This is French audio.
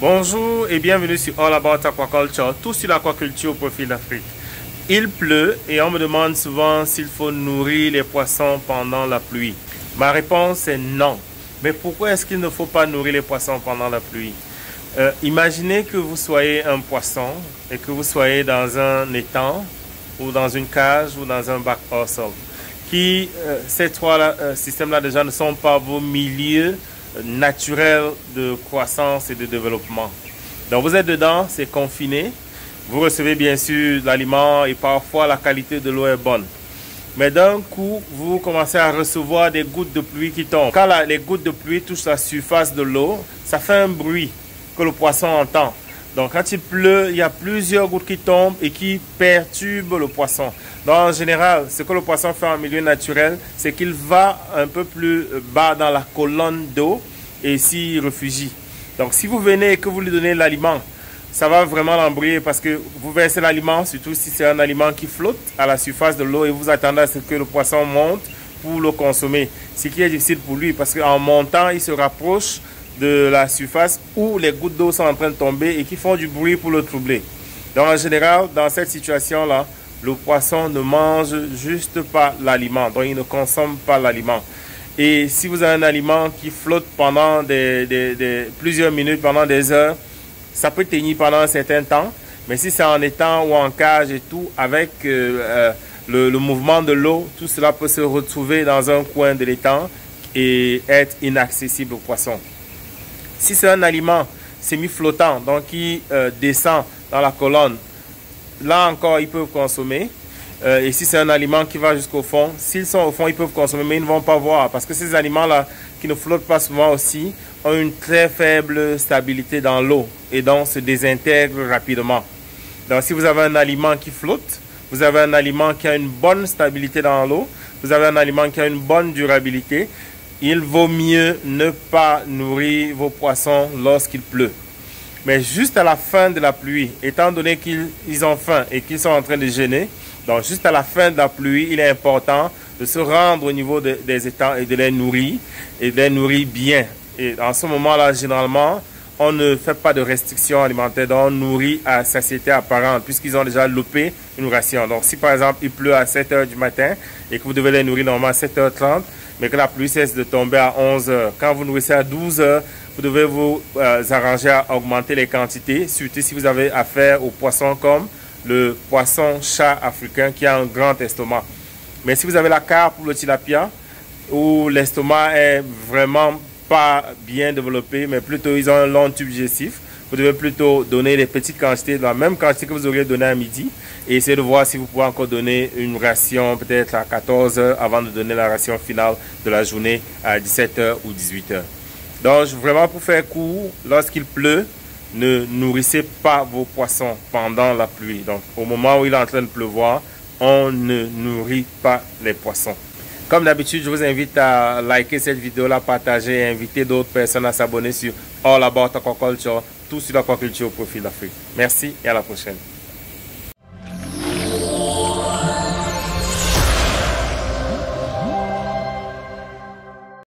Bonjour et bienvenue sur All About Aquaculture, tout sur l'aquaculture au profil d'Afrique. Il pleut et on me demande souvent s'il faut nourrir les poissons pendant la pluie. Ma réponse est non. Mais pourquoi est-ce qu'il ne faut pas nourrir les poissons pendant la pluie? Imaginez que vous soyez un poisson et que vous soyez dans un étang ou dans une cage ou dans un bac hors sol. Ces trois systèmes-là déjà ne sont pas vos milieux naturels de croissance et de développement. Donc vous êtes dedans, c'est confiné. Vous recevez bien sûr l'aliment et parfois la qualité de l'eau est bonne. Mais d'un coup, vous commencez à recevoir des gouttes de pluie qui tombent. Quand les gouttes de pluie touchent la surface de l'eau, ça fait un bruit que le poisson entend. Donc quand il pleut, il y a plusieurs gouttes qui tombent et qui perturbent le poisson. Donc en général, ce que le poisson fait en milieu naturel, c'est qu'il va un peu plus bas dans la colonne d'eau et s'y réfugie. Donc si vous venez et que vous lui donnez l'aliment, ça va vraiment l'embrouiller parce que vous versez l'aliment, surtout si c'est un aliment qui flotte à la surface de l'eau et vous attendez à ce que le poisson monte pour le consommer. Ce qui est difficile pour lui parce qu'en montant, il se rapproche de la surface où les gouttes d'eau sont en train de tomber et qui font du bruit pour le troubler. Donc en général, dans cette situation-là, le poisson ne mange juste pas l'aliment, donc il ne consomme pas l'aliment. Et si vous avez un aliment qui flotte pendant plusieurs minutes, pendant des heures, ça peut tenir pendant un certain temps. Mais si c'est en étang ou en cage et tout, avec le mouvement de l'eau, tout cela peut se retrouver dans un coin de l'étang et être inaccessible aux poissons. Si c'est un aliment semi-flottant, donc qui descend dans la colonne, là encore, ils peuvent consommer. Et si c'est un aliment qui va jusqu'au fond, s'ils sont au fond, ils peuvent consommer, mais ils ne vont pas voir. Parce que ces aliments-là, qui ne flottent pas souvent aussi, ont une très faible stabilité dans l'eau et donc se désintègrent rapidement. Donc si vous avez un aliment qui flotte, vous avez un aliment qui a une bonne stabilité dans l'eau, vous avez un aliment qui a une bonne durabilité, il vaut mieux ne pas nourrir vos poissons lorsqu'il pleut. Mais juste à la fin de la pluie, étant donné qu'ils ont faim et qu'ils sont en train de jeûner, donc juste à la fin de la pluie, il est important de se rendre au niveau des étangs et de les nourrir bien. Et en ce moment-là, généralement, on ne fait pas de restrictions alimentaires, donc on nourrit à satiété apparente puisqu'ils ont déjà loupé une ration. Donc si par exemple il pleut à 7 h du matin et que vous devez les nourrir normalement à 7 h 30, mais que la pluie cesse de tomber à 11 h, quand vous nourrissez à 12 h, vous devez vous arranger à augmenter les quantités, surtout si vous avez affaire aux poissons comme le poisson-chat africain qui a un grand estomac. Mais si vous avez la carpe ou le tilapia, où l'estomac est vraiment pas bien développé, mais plutôt ils ont un long tube digestif, vous devez plutôt donner des petites quantités, de la même quantité que vous auriez donné à midi, et essayer de voir si vous pouvez encore donner une ration peut-être à 14 h avant de donner la ration finale de la journée à 17 h ou 18 h. Donc vraiment pour faire court, lorsqu'il pleut, ne nourrissez pas vos poissons pendant la pluie. Donc au moment où il est en train de pleuvoir, on ne nourrit pas les poissons. Comme d'habitude, je vous invite à liker cette vidéo, la partager et inviter d'autres personnes à s'abonner sur All About Aquaculture, tout sur l'aquaculture au profil d'Afrique. Merci et à la prochaine.